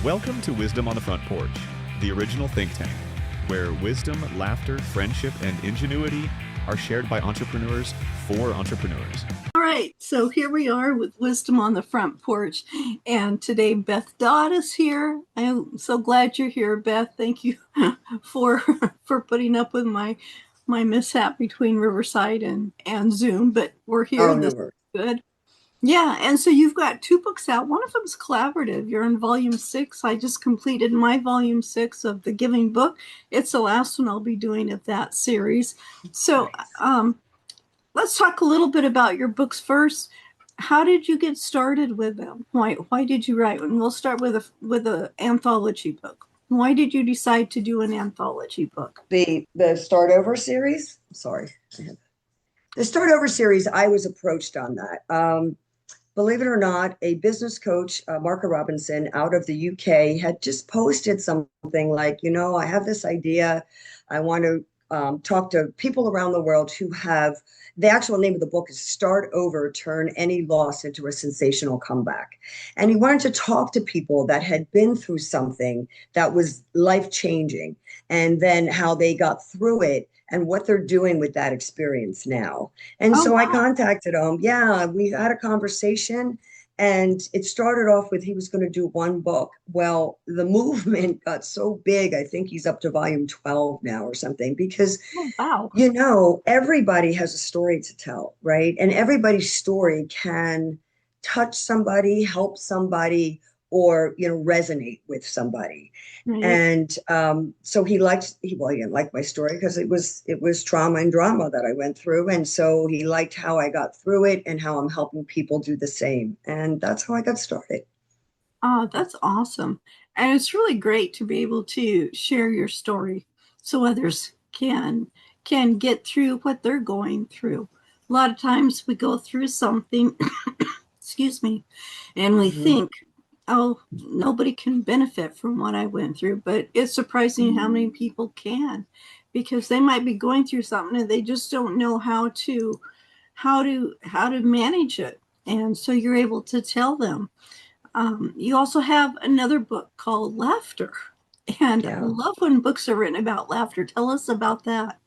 Welcome to Wisdom on the Front Porch, the original think tank, where wisdom, laughter, friendship, and ingenuity are shared by entrepreneurs for entrepreneurs. All right, so here we are with Wisdom on the Front Porch, and today Beth Dodd is here. I'm so glad you're here, Beth. Thank you for putting up with my mishap between Riverside and Zoom, but we're here. Oh, This no. is good. Yeah, and so you've got two books out. One of them is collaborative. You're in volume 6. I just completed my volume 6 of the Giving book. It's the last one I'll be doing of that series. So let's talk a little bit about your books first. How did you get started with them? Why did you write? And we'll start with a anthology book. Why did you decide to do an anthology book? The Start Over series. Sorry. The Start Over series, I was approached on that. Believe it or not, a business coach, Marka Robinson, out of the UK, had just posted something like, I have this idea. I want to talk to people around the world who have, the actual name of the book is Start Over, Turn Any Loss into a Sensational Comeback. And he wanted to talk to people that had been through something that was life-changing, and then how they got through it and what they're doing with that experience now. And wow. I contacted him. Yeah, we had a conversation, and it started off with he was going to do one book. Well, the movement got so big. I think he's up to volume 12 now or something, because, everybody has a story to tell, right? And everybody's story can touch somebody, help somebody, or resonate with somebody. Right. And so he didn't like my story because it was trauma and drama that I went through, and so he liked how I got through it and how I'm helping people do the same, and that's how I got started. Oh, that's awesome. And it's really great to be able to share your story so others can get through what they're going through. A lot of times we go through something, excuse me, and we think, oh, nobody can benefit from what I went through. But it's surprising how many people can, because they might be going through something and they just don't know how to manage it. And so you're able to tell them. You also have another book called Laughter. And I love when books are written about laughter. Tell us about that.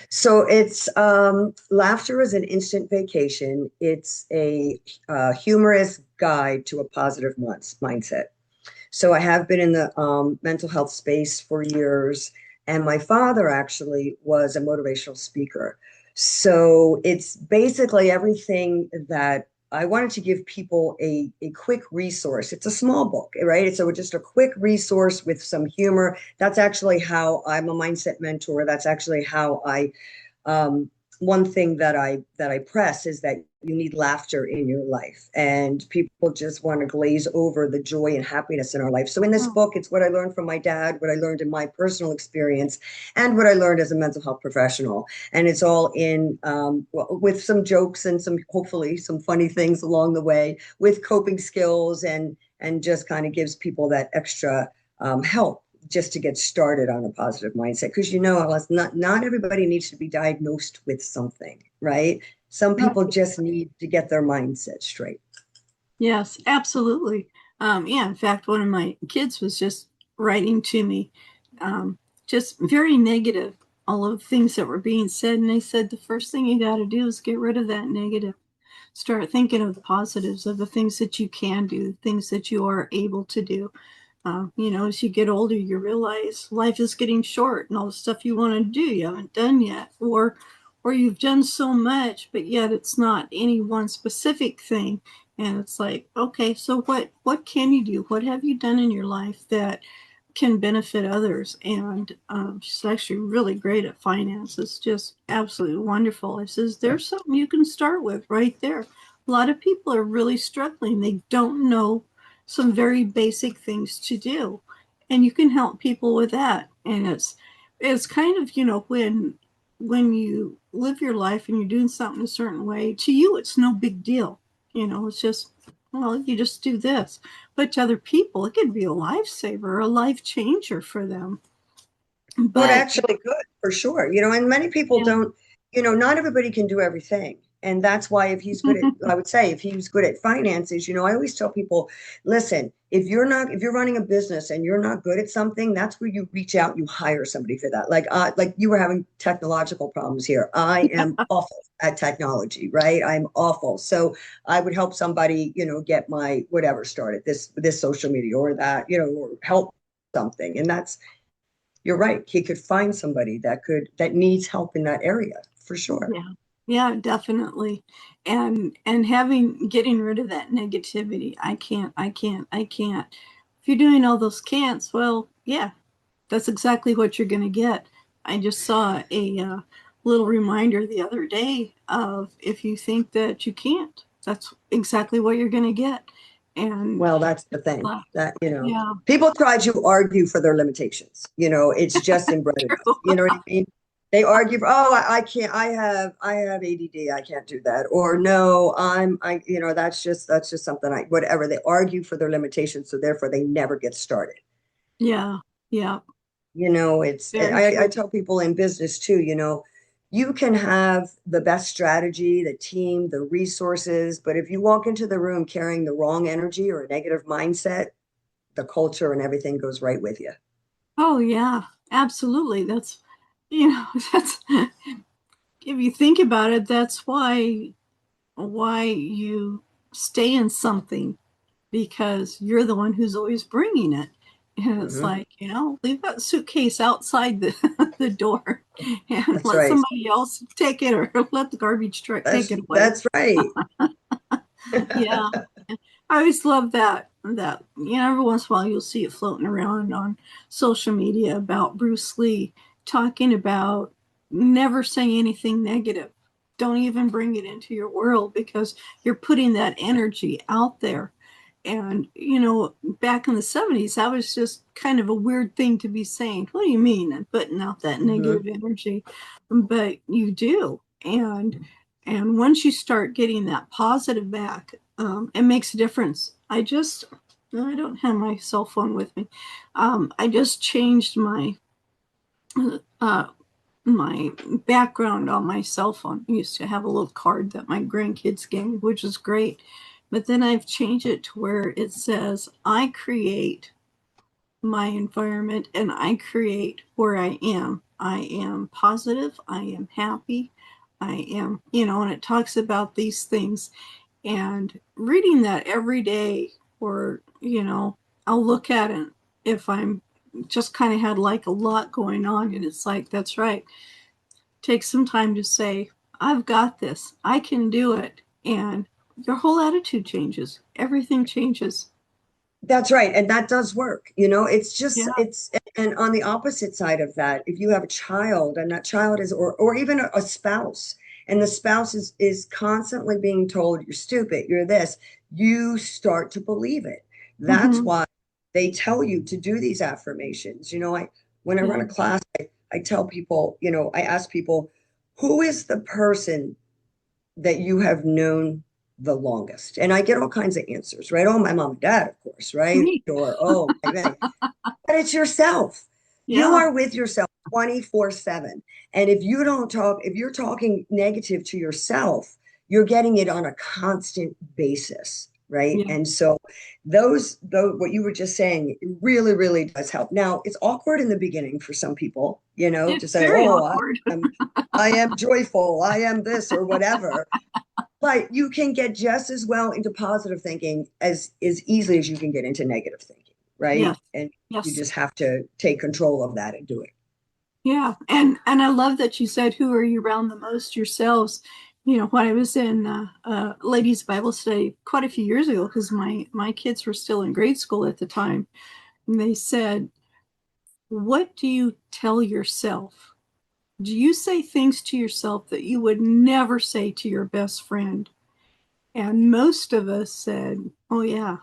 So it's Laughter is an instant vacation. It's a humorous guide to a positive mindset. So I have been in the mental health space for years, and my father actually was a motivational speaker. So it's basically everything that I wanted to give people a quick resource. It's a small book, right? So just a quick resource with some humor. That's actually how I'm a mindset mentor. That's actually how one thing that I press is that you need laughter in your life, and people just want to glaze over the joy and happiness in our life. So in this book, it's what I learned from my dad, what I learned in my personal experience, and what I learned as a mental health professional. And it's all in with some jokes and hopefully some funny things along the way, with coping skills, and just kind of gives people that extra help just to get started on a positive mindset. Because not everybody needs to be diagnosed with something, right? Some people just need to get their mindset straight. Yes, absolutely. In fact, one of my kids was just writing to me, just very negative, all of the things that were being said. And they said, the first thing you got to do is get rid of that negative. Start thinking of the positives, of the things that you can do, the things that you are able to do. As you get older, you realize life is getting short, and all the stuff you want to do, you haven't done yet, or you've done so much, but yet it's not any one specific thing. And it's like, okay, so what can you do? What have you done in your life that can benefit others? And she's actually really great at finance. It's just absolutely wonderful. I says, there's something you can start with right there. A lot of people are really struggling. They don't know some very basic things to do, and you can help people with that. And it's kind of, when you live your life and you're doing something a certain way, to you it's no big deal. It's just, well, you just do this. But to other people, it could be a lifesaver, a life changer for them. But actually good, for sure. And many people don't, not everybody can do everything. And that's why if he's good at, I would say if he's good at finances, I always tell people, listen, if you're running a business and you're not good at something, that's where you reach out, you hire somebody for that. Like you were having technological problems here. I am awful at technology, right? I'm awful. So I would help somebody, get my whatever started, this social media or that, or help something. And you're right. He could find somebody that needs help in that area for sure. Yeah. Yeah, definitely. And getting rid of that negativity. I can't, I can't, I can't. If you're doing all those can'ts, well, yeah, that's exactly what you're going to get. I just saw a little reminder the other day of if you think that you can't, that's exactly what you're going to get. And Well, that's the thing that, yeah, people try to argue for their limitations. It's just inbred in us. You know what I mean? They argue for, oh, I can't, I have ADD. I can't do that. Or no, that's just something whatever. They argue for their limitations. So therefore they never get started. yeah, yeah. Very I true. tell people in business too, you can have the best strategy, the team, the resources, but if you walk into the room carrying the wrong energy or a negative mindset, the culture and everything goes right with you. Oh yeah, absolutely. That's, that's, if you think about it, that's why you stay in something, because you're the one who's always bringing it. And it's Hmm. like, leave that suitcase outside the, the door and That's let right. somebody else take it, or let the garbage truck take That's it away. that's right. Yeah. I always love that every once in a while you'll see it floating around on social media about Bruce Lee talking about never saying anything negative. Don't even bring it into your world, because you're putting that energy out there. And back in the 70s, that was just kind of a weird thing to be saying. What do you mean? And putting out that Hmm. negative energy. But you do. And once you start getting that positive back, it makes a difference. I don't have my cell phone with me. I just changed uh, my background on my cell phone. I used to have a little card that my grandkids gave me, which is great. But then I've changed it to where it says, I create my environment and I create where I am. I am positive. I am happy. I am, and it talks about these things. And reading that every day, or, I'll look at it if I'm just kind of had like a lot going on. And it's like, that's right. Take some time to say, I've got this. I can do it. And your whole attitude changes. Everything changes. That's right. And that does work. It's just, Yeah. and on the opposite side of that, if you have a child and that child is, or even a spouse, and the spouse is constantly being told, you're stupid, you're this, you start to believe it. That's Mm-hmm. why they tell you to do these affirmations. When I run Yeah. a class, I tell people, I ask people, who is the person that you have known the longest? And I get all kinds of answers, right? Oh, my mom and dad, of course, right? Me. Or, oh, my God. But it's yourself. You Yeah. are with yourself 24/7. And if you're talking negative to yourself, you're getting it on a constant basis, right? Yeah. And so what you were just saying, it really, really does help. Now, it's awkward in the beginning for some people, to It's say, very oh, awkward. I am joyful, I am this or whatever. But you can get just as well into positive thinking as easily as you can get into negative thinking, right? Yes. And you Yes. just have to take control of that and do it. Yeah. And I love that you said, who are you around the most? Yourselves. When I was in ladies Bible study quite a few years ago, because my kids were still in grade school at the time, and they said, what do you tell yourself? Do you say things to yourself that you would never say to your best friend? And most of us said, oh yeah,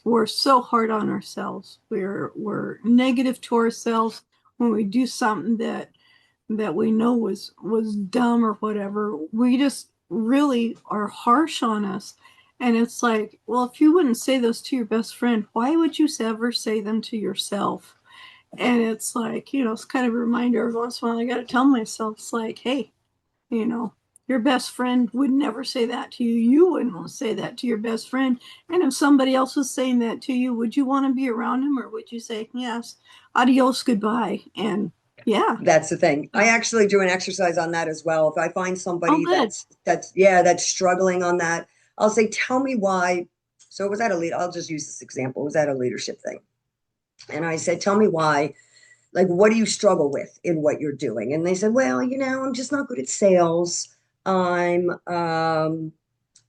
we're so hard on ourselves. We're negative to ourselves when we do something that we know was dumb or whatever. We just really are harsh on us. And it's like, well, if you wouldn't say those to your best friend, why would you ever say them to yourself? And it's like, it's kind of a reminder every once in a while. I got to tell myself, it's like, hey, you know, Your best friend would never say that to you. You wouldn't want to say that to your best friend. And if somebody else was saying that to you, would you want to be around him, or would you say, yes, adios, goodbye? And yeah. That's the thing. I actually do an exercise on that as well. If I find Oh, somebody good. that's struggling on that, I'll say, tell me why. So it was at a lead. I'll just use this example. It was at a leadership thing. And I said, tell me why, like, what do you struggle with in what you're doing? And they said, well, I'm just not good at sales. I'm,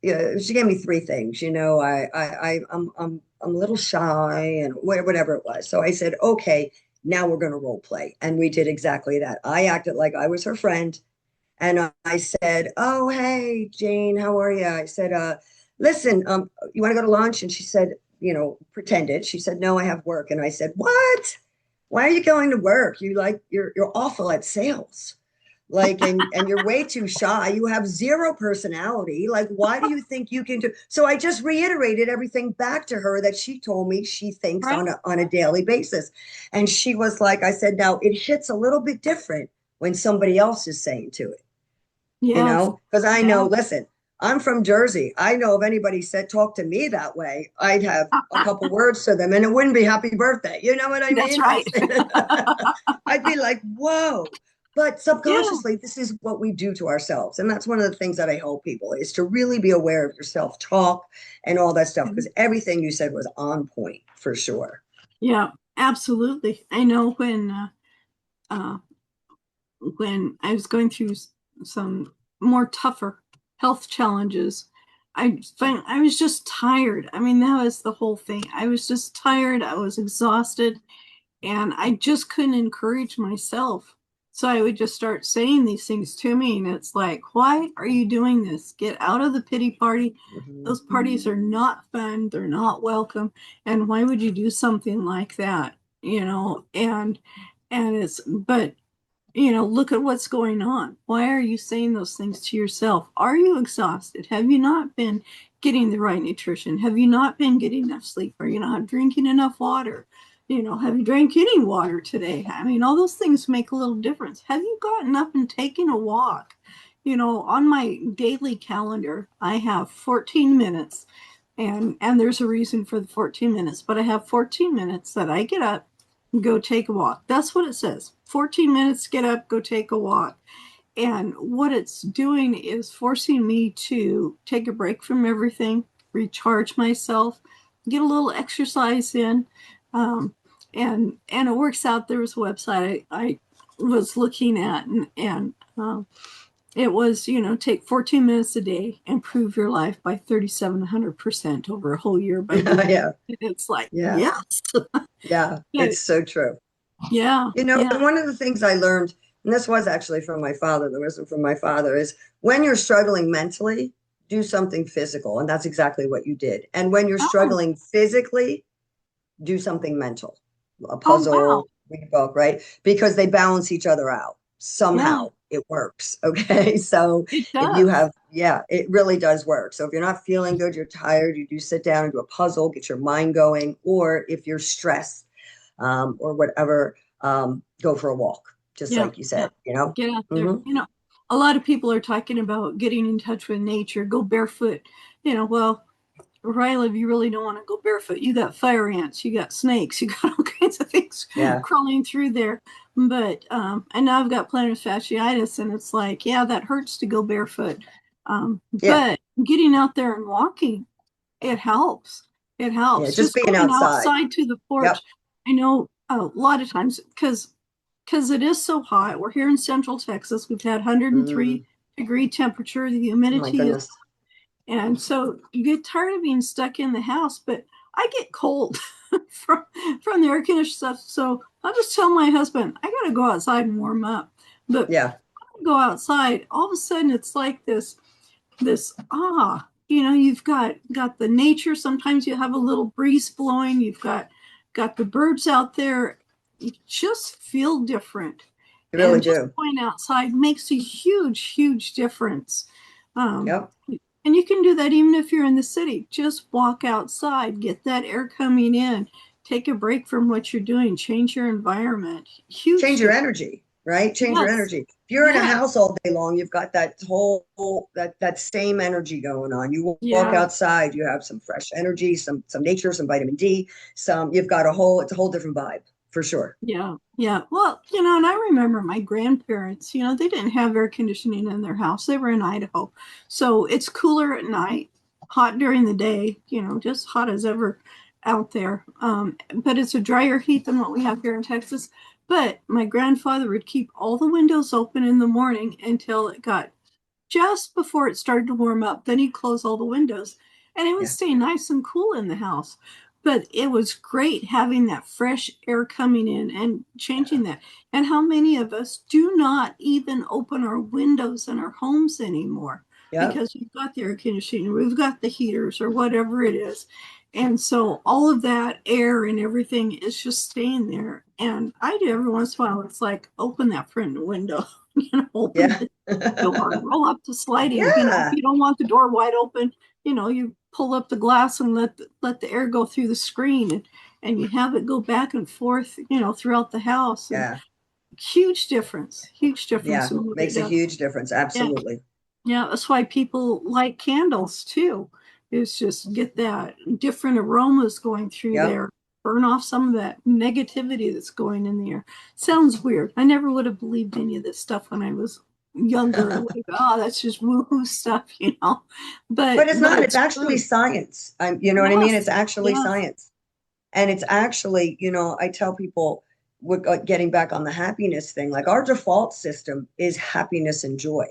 yeah, she gave me three things. I'm a little shy and whatever it was. So I said, okay, now we're going to role play. And we did exactly that. I acted like I was her friend. And I said, oh, hey, Jane, how are you? I said, listen, you want to go to lunch? And she said, pretended. She said, no, I have work. And I said, what? Why are you going to work? You're awful at sales. Like, and you're way too shy. You have zero personality. Like, why do you think you can do? So I just reiterated everything back to her that she told me she thinks Right. on a daily basis. And she was like, I said, now it hits a little bit different when somebody else is saying to it, Yes. because I Yeah. know, listen, I'm from Jersey. I know if anybody said talk to me that way, I'd have a couple words to them and it wouldn't be happy birthday. You know what I That's mean? right. I'd be like, whoa. But Yeah. subconsciously, this is what we do to ourselves. And that's one of the things that I help people is to really be aware of your self-talk and all that stuff, because everything you said was on point for sure. Yeah, absolutely. I know uh, when I was going through some more tougher health challenges, I was just tired. I mean, that was the whole thing. I was just tired. I was exhausted, and I just couldn't encourage myself. So I would just start saying these things to me, and it's like, why are you doing this? Get out of the pity party. Mhm. Those parties are not fun. They're not welcome. And why would you do something like that? But look at what's going on. Why are you saying those things to yourself? Are you exhausted? Have you not been getting the right nutrition? Have you not been getting enough sleep? Are you not drinking enough water? Have you drank any water today? I mean, all those things make a little difference. Have you gotten up and taken a walk? On my daily calendar, I have 14 minutes, and there's a reason for the 14 minutes, but I have 14 minutes that I get up, go take a walk. That's what it says. 14 minutes, get up, go take a walk. And what it's doing is forcing me to take a break from everything, recharge myself, get a little exercise in. And it works out. There was a website I was looking at, and it was, take 14 minutes a day, improve your life by 3,700% over a whole year by doing Yeah. it. It's like, Yeah. yes. Yeah. Yeah. It's so true. Yeah. And one of the things I learned, and this was actually from my father, the wisdom from my father, is when you're struggling mentally, do something physical. And that's exactly what you did. And when you're Oh, struggling physically, do something mental, a oh, wow. puzzle, read a book, right? Because they balance each other out. Yeah, Somehow it works. Okay. So it if you does. have, yeah, it really does work. So if you're not feeling good, you're tired, you do sit down and do a puzzle, get your mind going. Or if you're stressed, or whatever, go for a walk, just Yeah, like you yeah. said. Get out there. Hmm. A lot of people are talking about getting in touch with nature, go barefoot. Well, where I live, you really don't want to go barefoot. You got fire ants, you got snakes, you got all kinds of things Yeah. crawling through there. But and now I've got plantar fasciitis, and it's like, yeah, that hurts to go barefoot. Yeah. But getting out there and walking, it helps. It Yeah. helps. Just Just being going outside. outside to the porch. Yep. I know a lot of times because it is so hot. We're here in Central Texas. We've had Mm, 103-degree temperature. The oh my humidity is, goodness. and so you get tired of being stuck in the house. But I get cold from the air conditioned stuff. So I'll just tell my husband I got to go outside and warm up. But Yeah. go outside, all of a sudden it's like this, you've got the nature. Sometimes you have a little breeze blowing. You've got the birds out there. You just feel different, You really and just do. going outside makes a huge difference. um, Yep. and you can do that even if you're in the city. Just walk outside, get that air coming in, take a break from what you're doing, change your environment. Huge Change your difference. energy. right? Change your Yes. energy. If you're in a Yeah. house all day long, you've got that whole that same energy going on. You walk Yeah. outside, you have some fresh energy, some nature, some vitamin D, some you've got it's a whole different vibe for sure. Yeah. Yeah. Well, and I remember my grandparents, they didn't have air conditioning in their house. They were in Idaho. So it's cooler at night, hot during the day, just hot as ever out there. But it's a drier heat than what we have here in Texas. But my grandfather would keep all the windows open in the morning until it got just before it started to warm up. Then he'd close all the windows and it would Yeah, stay nice and cool in the house. But it was great having that fresh air coming in and changing that. And how many of us do not even open our windows in our homes anymore yeah, because we've got the air conditioning, we've got the heaters or whatever it is. And so all of that air and everything is just staying there. And I do every once in a while, it's like open that front window, open yeah. the door, roll up the sliding. If Yeah, you don't want the door wide open, you pull up the glass and let the air go through the screen, and you have it go back and forth, throughout the house. And yeah, huge difference yeah. in what it Makes a does. huge difference. Yeah, Absolutely. yeah, that's why people like candles too. Is just get that different aromas going through Yep. there, burn off some of that negativity that's going in the air. Sounds weird. I never would have believed any of this stuff when I was younger. Like, oh, that's just woohoo stuff, But it's But not, it's it's actually true. science. You know what I mean? It's Yes, actually yes. science. And it's actually, I tell people, getting back on the happiness thing, like our default system is happiness and joy.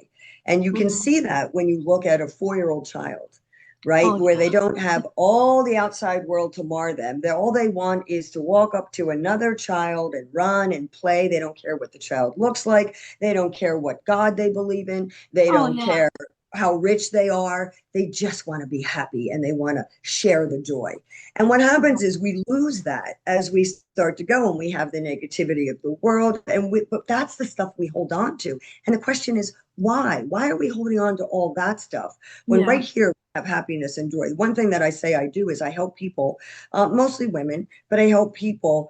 And you can Mhm. see that when you look at a 4-year-old child, right? Oh Where they yeah. don't have all the outside world to mar them. All they want is to walk up to another child and run and play. They don't care what the child looks like. They don't care what God they believe in. They Oh don't yeah. care how rich they are. They just want to be happy and they want to share the joy. And what happens is we lose that as we start to go and we have the negativity of the world. But that's the stuff we hold on to. And the question is, why? Why are we holding on to all that stuff when Yeah. right here we have happiness and joy? One thing that I say I do is I help people, mostly women, but I help people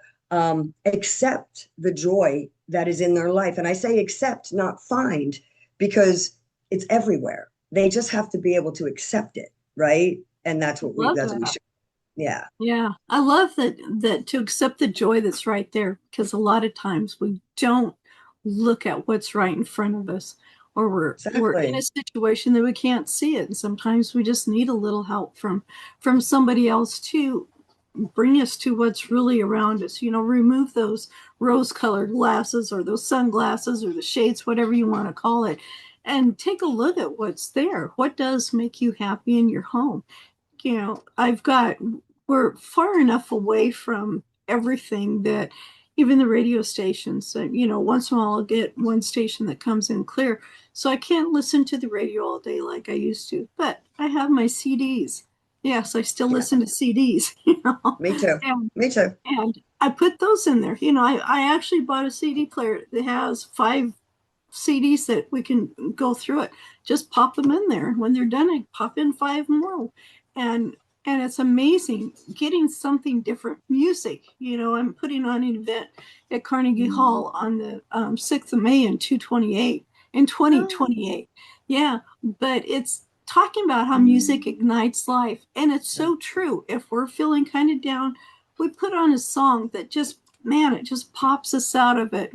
accept the joy that is in their life. And I say accept, not find, because it's everywhere. They just have to be able to accept it, right? And Love that's what we that. should. Yeah, Yeah, I love that to accept the joy that's right there because a lot of times we don't look at what's right in front of us or we're in a exactly. situation that we can't see it and sometimes we just need a little help from somebody else to bring us to what's really around us. Remove those rose-colored glasses or those sunglasses or the shades, whatever you want to call it, and take a look at what's there. What does make you happy in your home? We're far enough away from everything that even the radio stations that, once in a while I'll get one station that comes in clear. So I can't listen to the radio all day like I used to, but I have my CDs. Yes, I still Yeah, listen to CDs, me too. and, Me too. and I put those in there. I actually bought a CD player that has 5 CDs that we can go through it. Just pop them in there. When they're done, I pop in 5 more. And and it's amazing getting something different. Music, I'm putting on an event at Carnegie Hall on the 6th of May in 2028. Yeah, but it's talking about how music ignites life. And it's so true. If we're feeling kind of down, we put on a song that just, man, it just pops us out of it.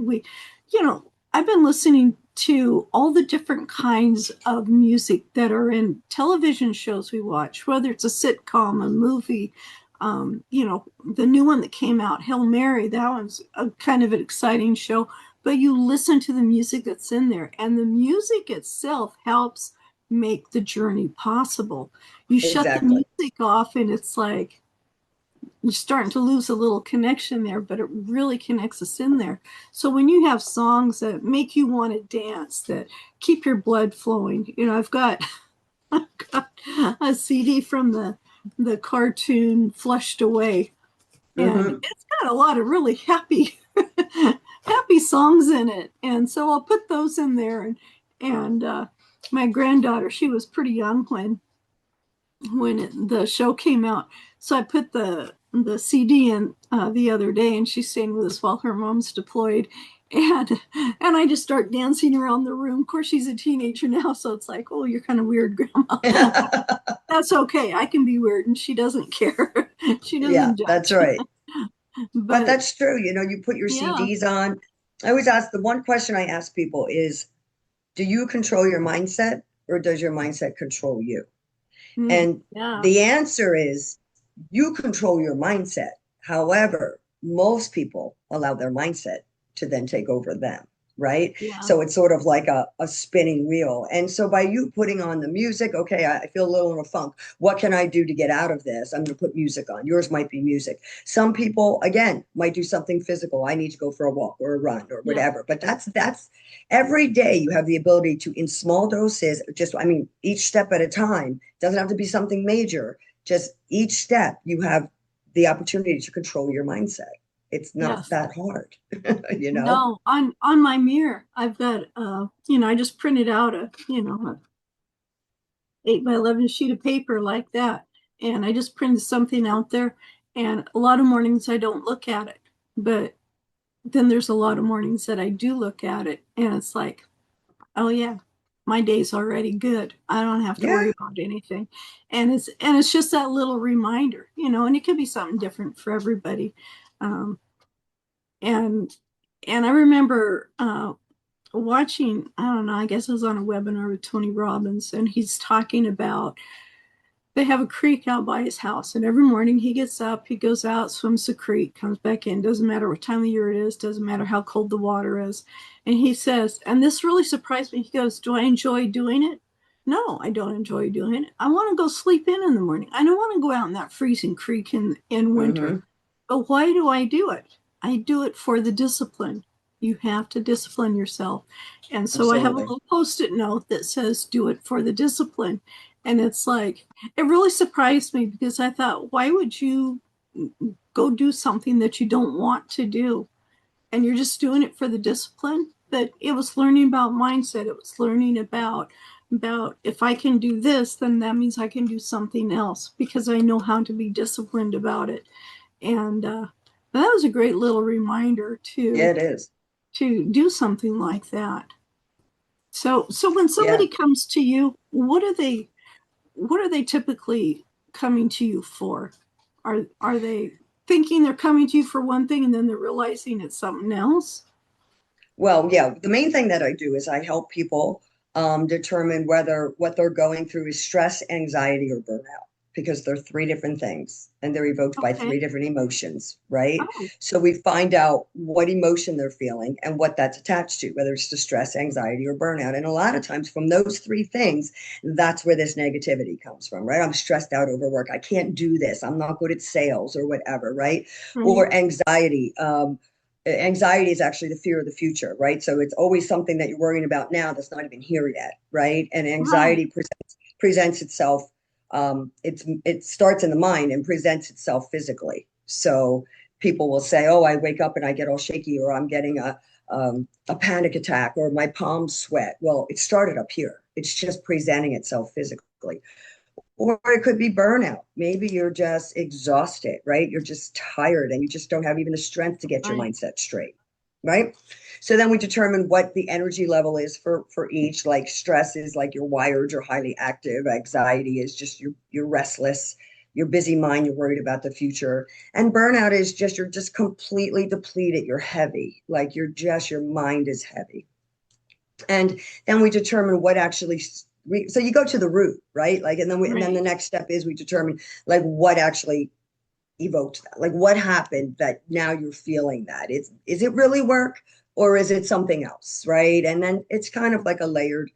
I've been listening to all the different kinds of music that are in television shows we watch, whether it's a sitcom, a movie, the new one that came out, Hail Mary, that one's a kind of an exciting show. But you listen to the music that's in there, and the music itself helps make the journey possible. You shut the Exactly. music off, and it's like, you're starting to lose a little connection there, but it really connects us in there. So when you have songs that make you want to dance, that keep your blood flowing, I've got a CD from the cartoon Flushed Away, and Hmm. it's got a lot of really happy happy songs in it. And so I'll put those in there. And my granddaughter, she was pretty young when the show came out. So I put the CD in the other day, and she's staying with us while her mom's deployed. and and I just start dancing around the room. Of course, she's a teenager now, so it's like, oh, you're kind of weird, Grandma. That's okay. I can be weird, and she doesn't care. She Yeah, doesn't that's judge. right. But But that's true. You put your yeah, CDs on. I always ask, the one question I ask people is, do you control your mindset or does your mindset control you? And yeah, the answer is you control your mindset. However, most people allow their mindset to then take over them, right? yeah, So it's sort of like a spinning wheel. And so by you putting on the music, okay, I feel a little in a funk. What can I do to get out of this? I'm going to put music on. Yours might be music. Some people, again, might do something physical. I need to go for a walk or a run or yeah, whatever. But that's every day you have the ability to, in small doses, just, I mean, each step at a time, doesn't have to be something major. Just each step, you have the opportunity to control your mindset. It's not yes. that hard, you know? No, on my mirror, I've got I just printed out a 8 by 11 sheet of paper like that, and I just printed something out there. And a lot of mornings I don't look at it, but then there's a lot of mornings that I do look at it, and it's like, oh yeah, my day's already good. I don't have to Yeah, worry about anything. And it's just that little reminder, and it could be something different for everybody. Um, and and I remember watching, I don't know, I guess it was on a webinar with Tony Robbins, and he's talking about they have a creek out by his house, and every morning he gets up, he goes out, swims the creek, comes back in. Doesn't matter what time of year it is, doesn't matter how cold the water is. And he says, and this really surprised me. He goes, "Do I enjoy doing it? No, I don't enjoy doing it. I want to go sleep in the morning. I don't want to go out in that freezing creek in winter. hmm, But why do I do it? I do it for the discipline. You have to discipline yourself." And so I have a absolutely. little post-it note that says, "Do it for the discipline." And it's like, it really surprised me because I thought, why would you go do something that you don't want to do? And you're just doing it for the discipline. But it was learning about mindset. It was learning about if I can do this, then that means I can do something else because I know how to be disciplined about it. And that was a great little reminder Yeah, to it is. do something like that. So when Yeah. somebody comes to you, what are they typically coming to you for? Are they thinking they're coming to you for one thing and then they're realizing it's something else? Well, yeah, the main thing that I do is I help people determine whether what they're going through is stress, anxiety, or burnout, because they're three different things and they're evoked by three Okay. different emotions, right? Oh, So we find out what emotion they're feeling and what that's attached to, whether it's the stress, anxiety, or burnout. And a lot of times from those three things, that's where this negativity comes from, right? I'm stressed out over work. I can't do this. I'm not good at sales or whatever, right? right, Or anxiety. Anxiety is actually the fear of the future, right? So it's always something that you're worrying about now that's not even here yet, right? And right, anxiety presents itself. It starts in the mind and presents itself physically. So people will say, "Oh, I wake up and I get all shaky, or I'm getting a panic attack, or my palms sweat." Well, it started up here. It's just presenting itself physically. Or it could be burnout. Maybe you're just exhausted, right? You're just tired and you just don't have even the strength to get your right, mindset straight, right? So then we determine what the energy level is for each. Like stress is like you're wired, you're highly active. Anxiety is just you're restless, you're busy mind, you're worried about the future. And burnout is just you're just completely depleted, you're heavy, like your mind is heavy. And then we determine what actually so you go to the root, right? Like, and then the right, next step is we determine like what actually evoked that, like what happened that now you're feeling that. Is it really work or is it something else, right? And then it's kind of like a layered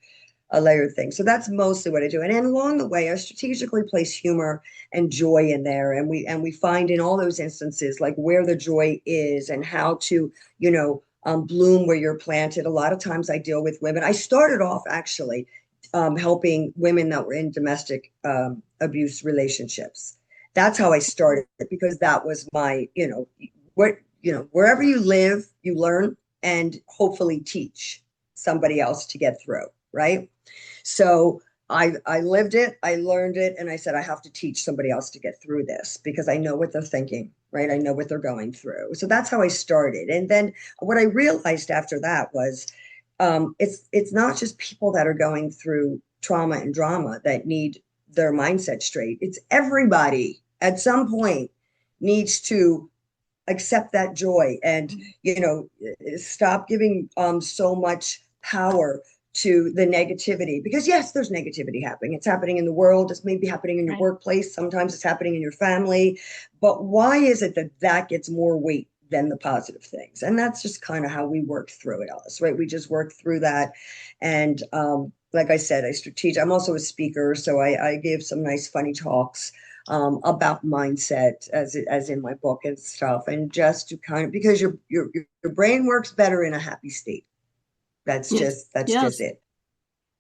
thing. So that's mostly what I do. And then along the way, I strategically place humor and joy in there, and we find in all those instances like where the joy is and how to, bloom where you're planted. A lot of times I deal with women. I started off actually helping women that were in domestic abuse relationships. That's how I started because that was my, wherever you live, you learn and hopefully teach somebody else to get through, right? So I lived it, I learned it, and I said I have to teach somebody else to get through this because I know what they're thinking, right? I know what they're going through. So that's how I started. And then what I realized after that was it's not just people that are going through trauma and drama that need their mindset straight. It's everybody at some point needs to accept that joy and, stop giving so much power to the negativity, because yes, there's negativity happening. It's happening in the world. It's maybe happening in your workplace. Sometimes it's happening in your family. But why is it that that gets more weight than the positive things? And that's just kind of how we work through it, Alice, right? We just work through that. And like I said, I'm also a speaker. So I give some nice funny talks about mindset as in my book and stuff. And just to kind of, because your brain works better in a happy state. That's just it,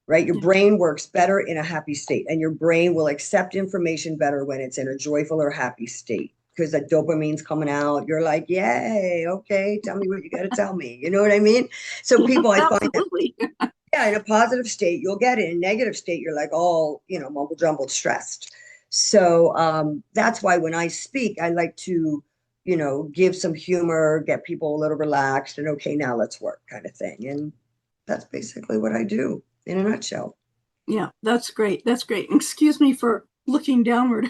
right? Your brain works better in a happy state, and your brain will accept information better when it's in a joyful or happy state, because that dopamine's coming out. You're like, yay, okay, tell me what you got to tell me. You know what I mean? So people, I find that, in a positive state, you'll get it. In a negative state, you're like all, mumble jumbled, stressed. So that's why when I speak, I like to, give some humor, get people a little relaxed, and okay, now let's work kind of thing. And that's basically what I do in a nutshell. Yeah, that's great. That's great. Excuse me for looking downward.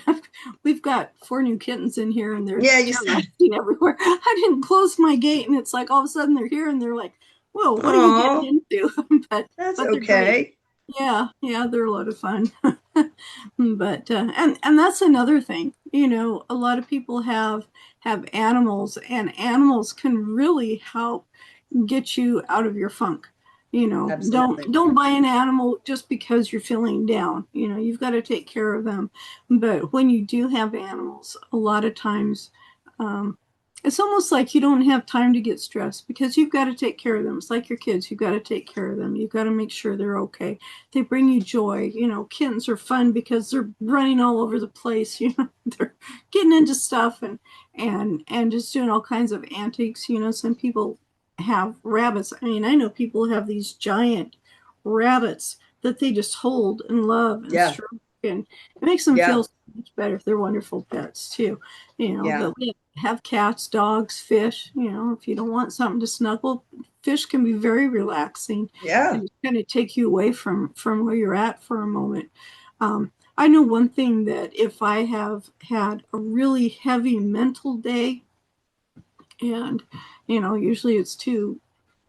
We've got 4 new kittens in here, and they're resting everywhere. I didn't close my gate, and it's like all of a sudden they're here, and they're like, "Whoa, what are you getting into?" but that's but okay. Yeah, they're a lot of fun. But and that's another thing. A lot of people have animals, and animals can really help get you out of your funk. Absolutely. Don't buy an animal just because you're feeling down. You've got to take care of them. But when you do have animals, a lot of times it's almost like you don't have time to get stressed, because you've got to take care of them. It's like your kids. You've got to take care of them. You've got to make sure they're okay. They bring you joy. Kittens are fun because they're running all over the place. They're getting into stuff and just doing all kinds of antics. Some people have rabbits. I mean, I know people have these giant rabbits that they just hold and love and stroke, and it makes them feel so much better. They're wonderful pets too. But we have cats, dogs, fish. If you don't want something to snuggle, fish can be very relaxing. And kind of take you away from where you're at for a moment. I know one thing, that if I have had a really heavy mental day, and usually it's too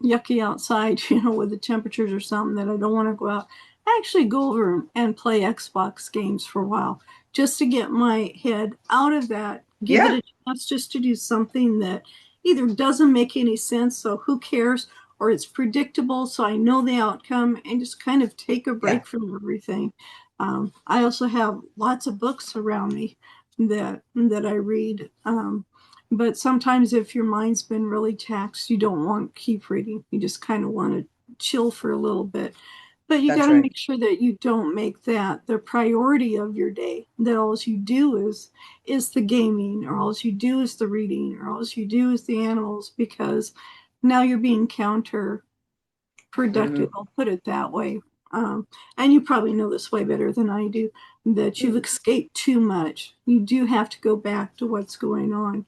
yucky outside, with the temperatures or something, that I don't want to go out, I actually go over and play Xbox games for a while, just to get my head out of that, give it a chance just to do something that either doesn't make any sense, so who cares, or it's predictable, so I know the outcome, and just kind of take a break from everything. I also have lots of books around me that I read. But sometimes if your mind's been really taxed, you don't want to keep reading. You just kind of want to chill for a little bit. But you got to make sure that you don't make that the priority of your day. That all you do is the gaming, or all you do is the reading, or all you do is the animals, because now you're being counterproductive. I'll put it that way. And you probably know this way better than I do, that you've escaped too much. You do have to go back to what's going on.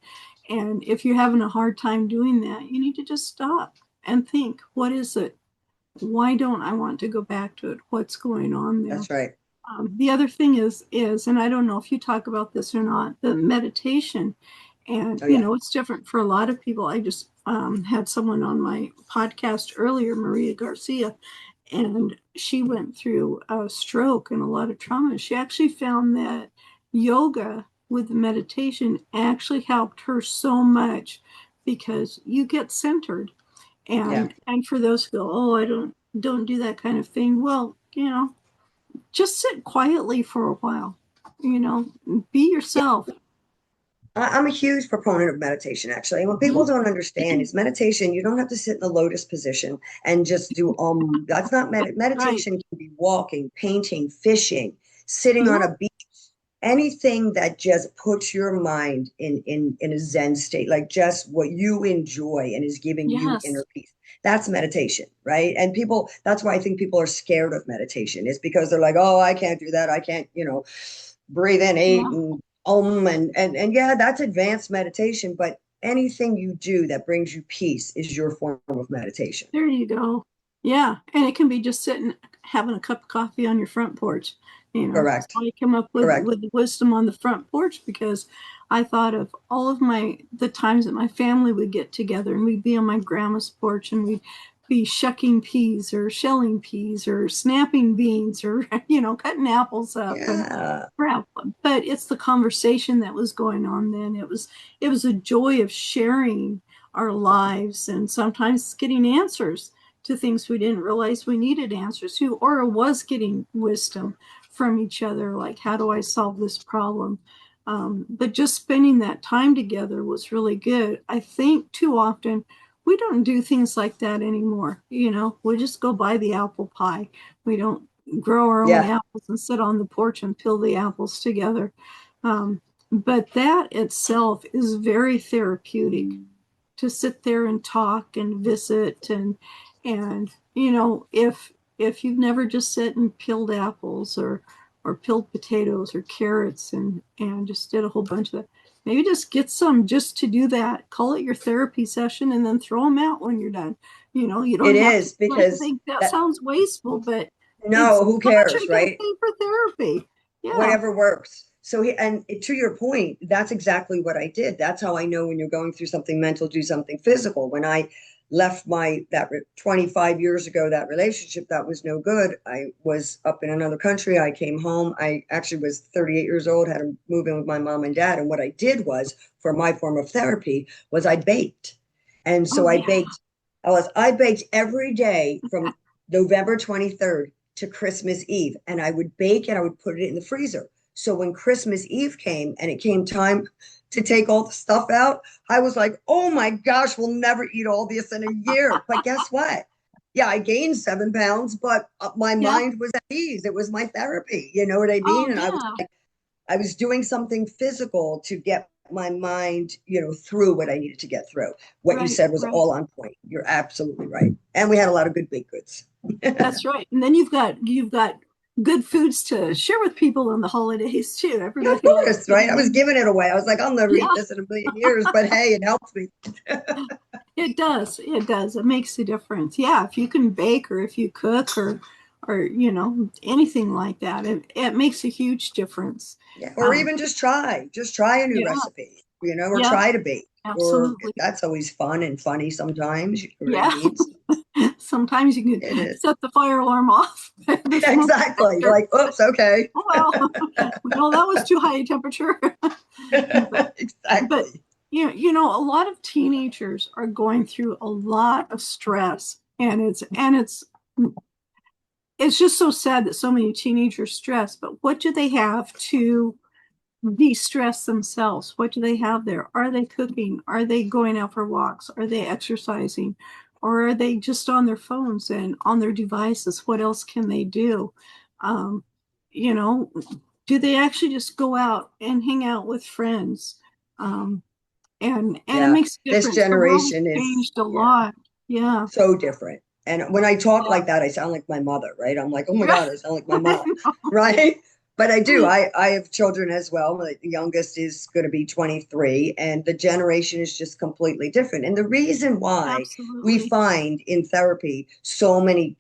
And if you're having a hard time doing that, you need to just stop and think, what is it? Why don't I want to go back to it? What's going on there? That's right. The other thing is, and I don't know if you talk about this or not, the meditation. And, it's different for a lot of people. I just had someone on my podcast earlier, Maria Garcia, and she went through a stroke and a lot of trauma. She actually found that yoga with meditation actually helped her so much, because you get centered. And for those who go, oh, I don't do that kind of thing. Well, just sit quietly for a while, be yourself. I'm a huge proponent of meditation, actually. And what people don't understand is meditation, you don't have to sit in the lotus position and just do, that's not meditation. Right. Can be walking, painting, fishing, sitting on a beach, anything that just puts your mind in a Zen state, like just what you enjoy and is giving you inner peace. That's meditation, right? And people, that's why I think people are scared of meditation, is because they're like, oh, I can't do that. I can't, breathe in 8 and And yeah, that's advanced meditation, but anything you do that brings you peace is your form of meditation. There you go. Yeah. And it can be just sitting, having a cup of coffee on your front porch. So Correct. I came up with, Correct. the wisdom on the front porch because I thought of all of the times that my family would get together and we'd be on my grandma's porch and we'd be shucking peas or shelling peas or snapping beans or, cutting apples up and Yeah. but it's the conversation that was going on then. It was a joy of sharing our lives and sometimes getting answers to things we didn't realize we needed answers to, or was getting wisdom from each other, like how do I solve this problem? But just spending that time together was really good. I think too often we don't do things like that anymore. We just go buy the apple pie. We don't grow our own Yeah. apples and sit on the porch and peel the apples together. But that itself is very therapeutic to sit there and talk and visit and if you've never just sat and peeled apples or peeled potatoes or carrots and just did a whole bunch of it, maybe just get some just to do that. Call it your therapy session and then throw them out when you're done. You don't It have is to because think that that, sounds wasteful, but it's no, who such a cares, good right? thing for therapy. Yeah. Whatever works. So, and to your point, that's exactly what I did. That's how I know when you're going through something mental, do something physical. When I left 25 years ago, that relationship that was no good, I was up in another country. I came home. I actually was 38 years old, had to move in with my mom and dad. And what I did was, for my form of therapy, was I baked. And so Oh yeah. I baked every day from November 23rd to Christmas Eve. And I would bake and I would put it in the freezer. So when Christmas Eve came and it came time to take all the stuff out, I was like, oh my gosh, we'll never eat all this in a year. But guess what? Yeah, I gained 7 pounds, but my Yeah. mind was at ease. It was my therapy. You know what I Oh mean? And yeah. I was doing something physical to get my mind, through what I needed to get through. What you Right. said was Right. all on point. You're absolutely right. And we had a lot of good baked goods. That's right. And then you've got good foods to share with people in the holidays too. Yeah, of Everybody likes course, right? I was getting. giving it away. I was like, I'll never Yeah, eat this in a million years, but hey, it helps me. it does. It does. It makes a difference. Yeah, if you can bake or if you cook or anything like that, it makes a huge difference. Yeah, or Um, even just try a new yeah, recipe, or yeah, try to bake, or absolutely. that's always fun and funny sometimes. You really Yeah. need. Sometimes you can It is. set the fire alarm off before the Exactly. You're fire. like, oops, okay. Oh well, we know that was too high a temperature. but but Exactly. a lot of teenagers are going through a lot of stress and it's just so sad that so many teenagers stress, but what do they have to de-stress themselves? What do they have there? Are they cooking? Are they going out for walks? Are they exercising? Or are they just on their phones and on their devices? What else can they do? um, you know do they actually just go out and hang out with friends? um, and it Yeah. makes a This difference. The world has generation is, changed a yeah, lot. Yeah. so different. And when I talk Yeah. like that, I sound like my mother, right? I'm like, oh my Yeah. God, I sound like my I mom, know. right? But I do. I have children as well. The youngest is going to be 23, and the generation is just completely different. And the reason why we Absolutely. find in therapy so many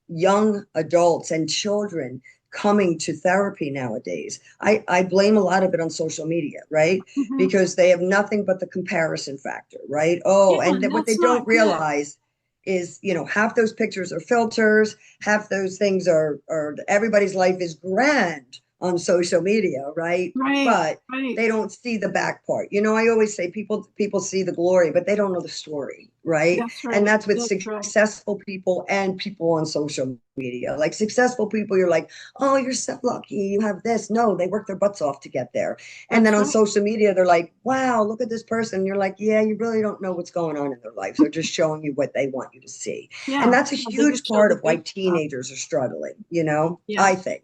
young adults and children coming to therapy nowadays, I blame a lot of it on social media, right? Hmm. Because they have nothing but the comparison factor, right? Oh, Yeah, and and what they that's don't not good. realize is, half those pictures are filters, half those things are everybody's life is grand on social media, right? Right. But Right. they don't see the back part. I always say people see the glory, but they don't know the story, right? That's And right. that's with That's right. successful people and people on social media. Like successful people, you're like, oh, you're so lucky, you have this. No, they work their butts off to get there. And then That's on right. social media, they're like, wow, look at this person. You're like, yeah, you really don't know what's going on in their lives. They're just showing you what they want you to see. And Yeah. that's a Yeah, they huge just show part the of why good stuff. teenagers are struggling, Yeah. I think.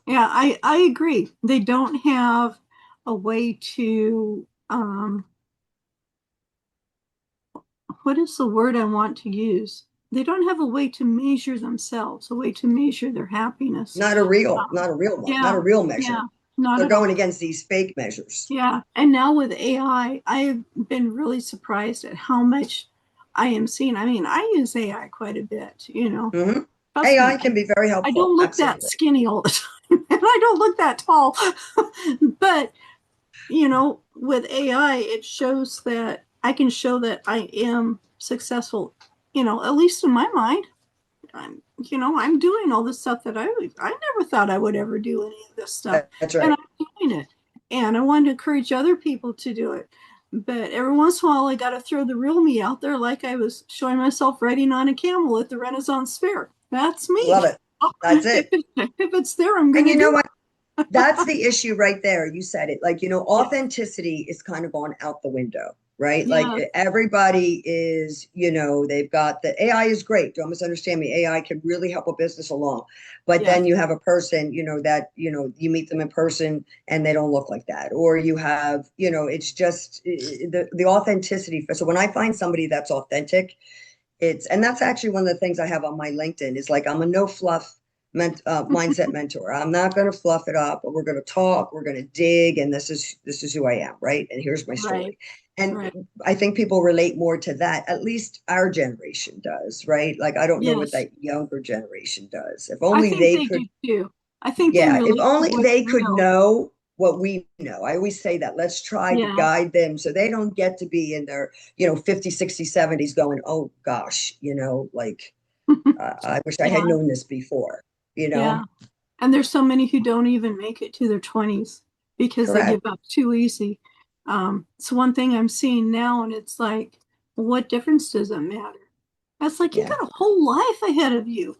Yeah, I agree. They don't have a way to what is the word I want to use? They don't have a way to measure themselves, a way to measure their happiness. Not a real, Um, not a real one, not yeah, a real yeah, measure. not they're at all. going against these fake measures. Yeah. And now with AI, I've been really surprised at how much I am seeing. I mean, I use AI quite a bit, you know. Hmm. Trust AI me, can be very I helpful. don't look that Absolutely. skinny all the time, and I don't look that tall. But, you know, with AI, it shows that I can show that I am successful, you know, at least in my mind. You know, I'm doing all the stuff that I never thought I would ever do any of this stuff, That's and right. I'm doing it. And I want to encourage other people to do it. But every once in a while, I got to throw the real me out there, like I was showing myself riding on a camel at the Renaissance Fair. That's Love me. it. That's it. If it's there, I'm going And to you know do what? it. That's the issue right there. You said it. Like, Yeah. authenticity is kind of gone out the window, right? Like Yeah. everybody is, they've got the AI is great. Don't misunderstand me. AI can really help a business along. But Yes. then you have a person, that, you meet them in person and they don't look like that. Or you have, it's just the authenticity. So when I find somebody that's authentic, and that's actually one of the things I have on my LinkedIn is like, I'm a no fluff mindset mentor. I'm not going to fluff it up, but we're going to talk, we're going to dig. And this is who I am. Right. And here's my story. Right. And Right. I think people relate more to that. At least our generation does. Right. Like, I don't know what Yes. that younger generation does. If I only think they they do could. too. I think they Yeah. If relate to only what's they could real. know what we know. I always say that. Let's try to Yeah. guide them so they don't get to be in their, 50, 60, 70s going, oh gosh, like, I wish I had Yeah. known this before, you Yeah. know? And there's so many who don't even make it to their 20s because they give Correct. up too easy. It's one thing I'm seeing now, and it's like, what difference does it matter? It's like you Yeah. got a whole life ahead of you.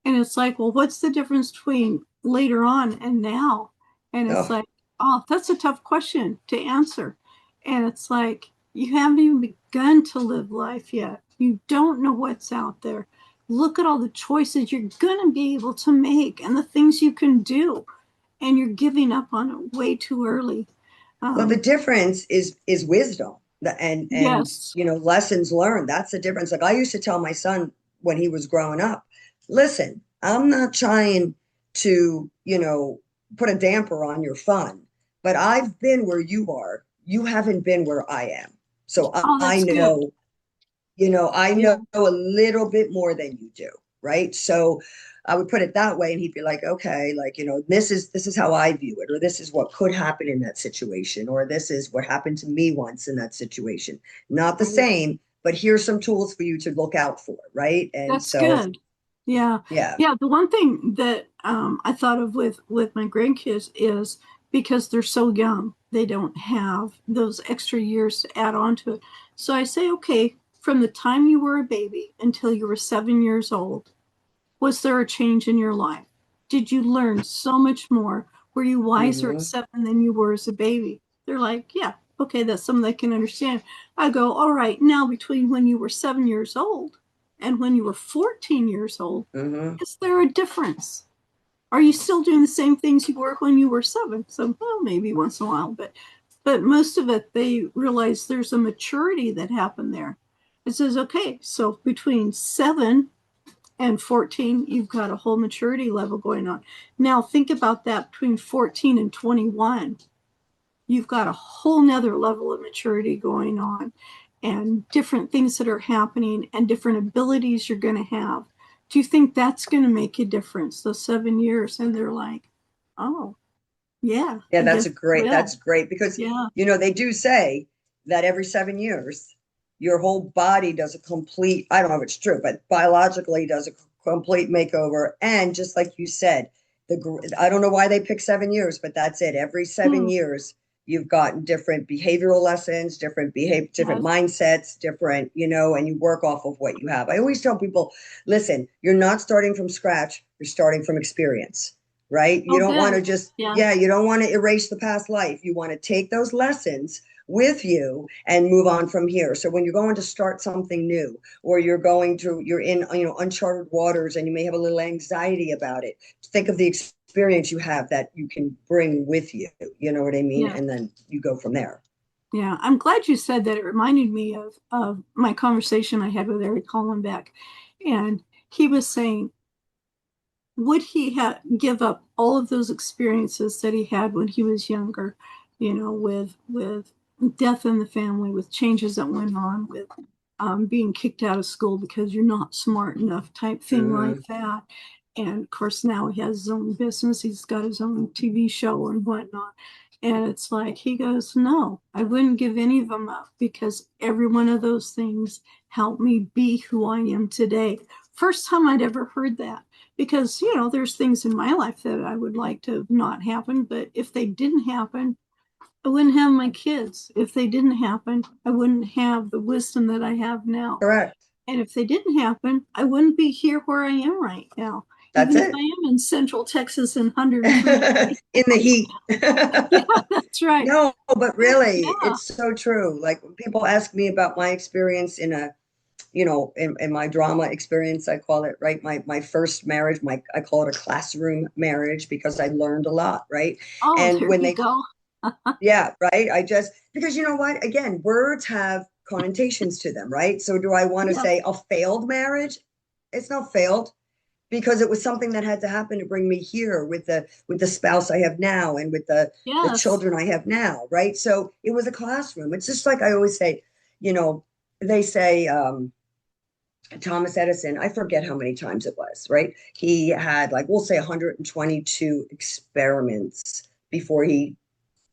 And it's like, well, what's the difference between later on and now? And it's Oh, like, oh, that's a tough question to answer. And it's like, you haven't even begun to live life yet. You don't know what's out there. Look at all the choices you're going to be able to make and the things you can do. And you're giving up on it way too early. well, the Um, difference is wisdom and yes. lessons learned. That's the difference. Like, I used to tell my son when he was growing up, listen, I'm not trying to, put a damper on your fun, but I've been where you are. You haven't been where I am. So Oh, I that's good. know, I Yeah. know a little bit more than you do, right? So I would put it that way, and he'd be like, okay, like, this is how I view it, or this is what could happen in that situation, or this is what happened to me once in that situation. Not the Right. same, but here's some tools for you to look out for, right? And That's so, good. Yeah. yeah. Yeah. The one thing that I thought of with my grandkids is because they're so young, they don't have those extra years to add on to it. So I say, okay, from the time you were a baby until you were 7 years old, was there a change in your life? Did you learn so much more? Were you wiser at Hmm. 7 than you were as a baby? They're like, yeah, okay, that's something they can understand. I go, all right, now between when you were 7 years old and when you were 14 years old, Hmm. is there a difference? Are you still doing the same things you were when you were 7? So, well, maybe once in a while, but most of it, they realize there's a maturity that happened there. It says, okay, so between 7 and 14, you've got a whole maturity level going on. Now think about that between 14 and 21. You've got a whole nother level of maturity going on and different things that are happening and different abilities you're going to have. Do you think that's going to make a difference, those 7 years? And they're like, oh, yeah, Yeah, I guess it will. that's great because, Yeah. they do say that every 7 years, your whole body does a complete, I don't know if it's true, but biologically does a complete makeover. And just like you said, I don't know why they pick 7 years, but that's it. Every seven Hmm. years, you've gotten different behavioral lessons, different Yes. mindsets, different, and you work off of what you have. I always tell people, listen, you're not starting from scratch, you're starting from experience, right? You Oh, don't want to good. just, Yeah. yeah, you don't want to erase the past life. You want to take those lessons with you and move on from here. So when you're going to start something new, or you're in, uncharted waters, and you may have a little anxiety about it, think of the experience you have that you can bring with you. You know what I mean? Yeah. And then you go from there. Yeah, I'm glad you said that. It reminded me of my conversation I had with Eric Hollenbeck. And he was saying, would he give up all of those experiences that he had when he was younger, with death in the family, with changes that went on, with being kicked out of school because you're not smart enough, type thing like that. And of course, now he has his own business. He's got his own TV show and whatnot. And it's like, he goes, no, I wouldn't give any of them up, because every one of those things helped me be who I am today. First time I'd ever heard that, because, there's things in my life that I would like to not happen, but if they didn't happen, I wouldn't have my kids. If they didn't happen, I wouldn't have the wisdom that I have now. Correct. And if they didn't happen, I wouldn't be here where I am right now. That's Even it. if I am in Central Texas and 103 In the heat. yeah, that's right. No, but really, Yeah. it's so true. Like when people ask me about my experience in a, in my drama experience, I call it, right? My first marriage, I call it a classroom marriage, because I learned a lot, right? Oh, And there when you they, go. yeah, right. Because you know what? Again, words have connotations to them, right? So do I want to Yes. say a failed marriage? It's not failed, because it was something that had to happen to bring me here with the spouse I have now, and with the Yes. children I have now, right? So it was a classroom. It's just like I always say, they say Thomas Edison, I forget how many times it was, right? He had, like, we'll say 122 experiments before he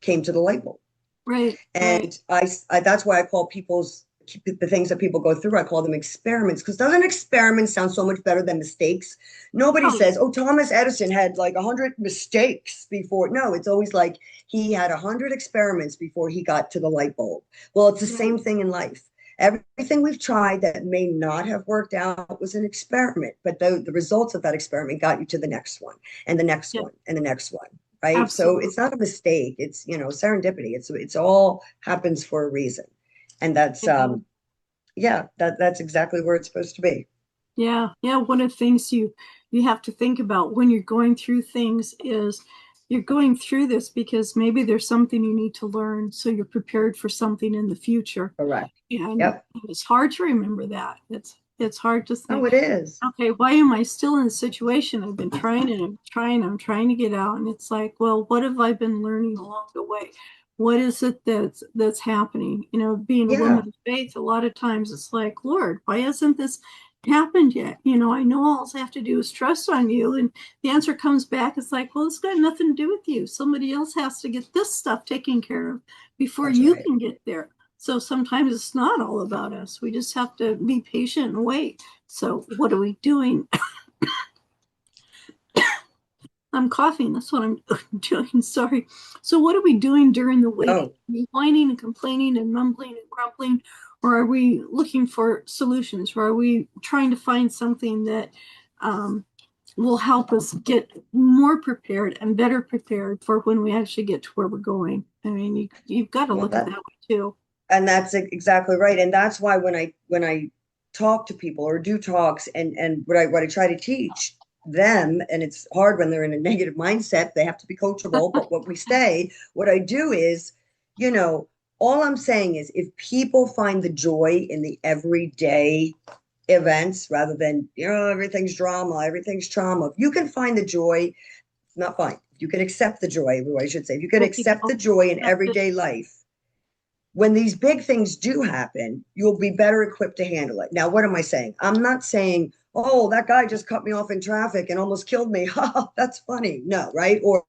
came to the light bulb. Right. And I that's why I call the things that people go through, I call them experiments, because doesn't experiment sound so much better than mistakes? Nobody says, oh, Thomas Edison had like 100 mistakes before. No, it's always like he had 100 experiments before he got to the light bulb. Well, it's the same thing in life. Everything we've tried that may not have worked out was an experiment, but the results of that experiment got you to the next one, and the next one, and the next one. Right. Absolutely. So it's not a mistake. It's, serendipity. It's all happens for a reason. And that's, that's exactly where it's supposed to be. Yeah. One of the things you have to think about when you're going through things is, you're going through this because maybe there's something you need to learn, so you're prepared for something in the future. Correct. And Yep. it's hard to remember that. It's hard to think, Oh, it is. okay, why am I still in a situation? I've been trying and I'm trying to get out. And it's like, well, what have I been learning along the way? What is it that's happening? Being a woman of faith, a lot of times it's like, Lord, why hasn't this happened yet? I know all I have to do is trust on you. And the answer comes back, it's like, well, it's got nothing to do with you. Somebody else has to get this stuff taken care of before you can get there. So sometimes it's not all about us. We just have to be patient and wait. So what are we doing? I'm coughing. That's what I'm doing. Sorry. So what are we doing during the waiting? Are we whining and complaining and mumbling and grumbling? Or are we looking for solutions? Or are we trying to find something that will help us get more prepared and better prepared for when we actually get to where we're going? I mean, you've got to look at that way too. And that's exactly right. And that's why when I talk to people or do talks, and what I try to teach them, and it's hard when they're in a negative mindset, they have to be coachable. But what I do is, all I'm saying is, if people find the joy in the everyday events rather than, everything's drama, everything's trauma, if you can find the joy, not fine. You can accept the joy, I should say. If you can accept the joy in everyday life, when these big things do happen, you'll be better equipped to handle it. Now, what am I saying? I'm not saying, oh, that guy just cut me off in traffic and almost killed me. That's funny. No, right? Or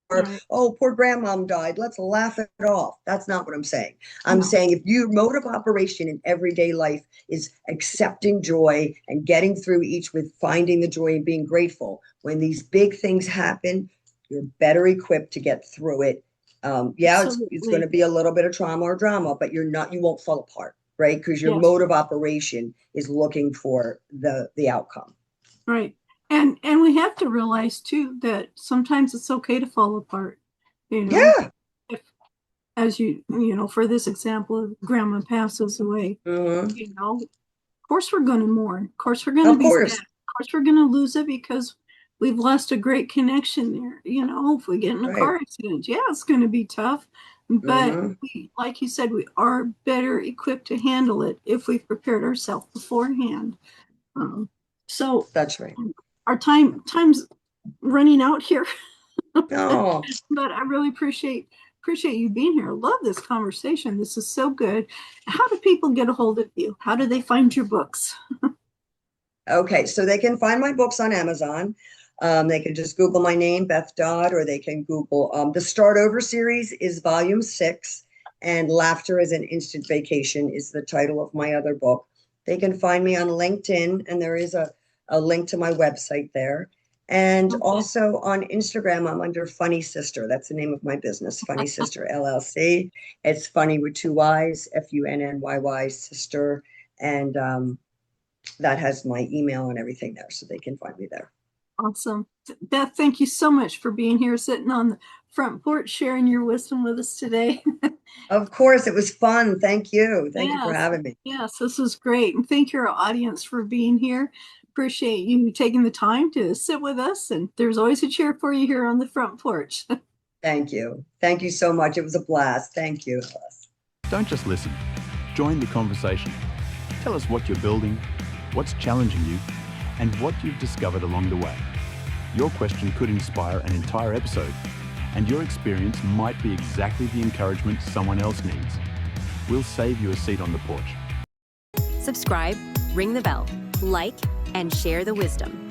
oh, poor grandmom died. Let's laugh it off. That's not what I'm saying. I'm saying, if your mode of operation in everyday life is accepting joy and getting through each with finding the joy and being grateful, when these big things happen, you're better equipped to get through it. It's going to be a little bit of trauma or drama, but you won't fall apart, right? Because your mode of operation is looking for the outcome. Right. And we have to realize too that sometimes it's okay to fall apart. If, as for this example, if grandma passes away, of course we're going to mourn. Of course we're going to be sad. Of course we're going to lose it because we've lost a great connection there. If we get in a car accident, it's going to be tough. But like you said, we are better equipped to handle it if we've prepared ourselves beforehand. So that's right. Our times running out here. Oh, But I really appreciate you being here. Love this conversation. This is so good. How do people get a hold of you? How do they find your books? okay. So they can find my books on Amazon. They can just Google my name, Beth Dodd, or they can Google the Start Over series is volume 6, and Laughter is an Instant Vacation is the title of my other book. They can find me on LinkedIn, and there is a link to my website there. And Okay. also on Instagram, I'm under Funny Sister. That's the name of my business, Funny Sister LLC. It's funny with 2 Y's, FUNNYY sister. And that has my email and everything there, so they can find me there. Awesome. Beth, thank you so much for being here, sitting on the front porch, sharing your wisdom with us today. Of course, it was fun. Thank you. Thank you for Yes, having me. yes, this was great. And thank your audience for being here. Appreciate you taking the time to sit with us. And there's always a chair for you here on the front porch. Thank you. Thank you so much. It was a blast. Thank you, Alice. Don't just listen. Join the conversation. Tell us what you're building, what's challenging you, and what you've discovered along the way. Your question could inspire an entire episode, and your experience might be exactly the encouragement someone else needs. We'll save you a seat on the porch. Subscribe, ring the bell, like, and share the wisdom.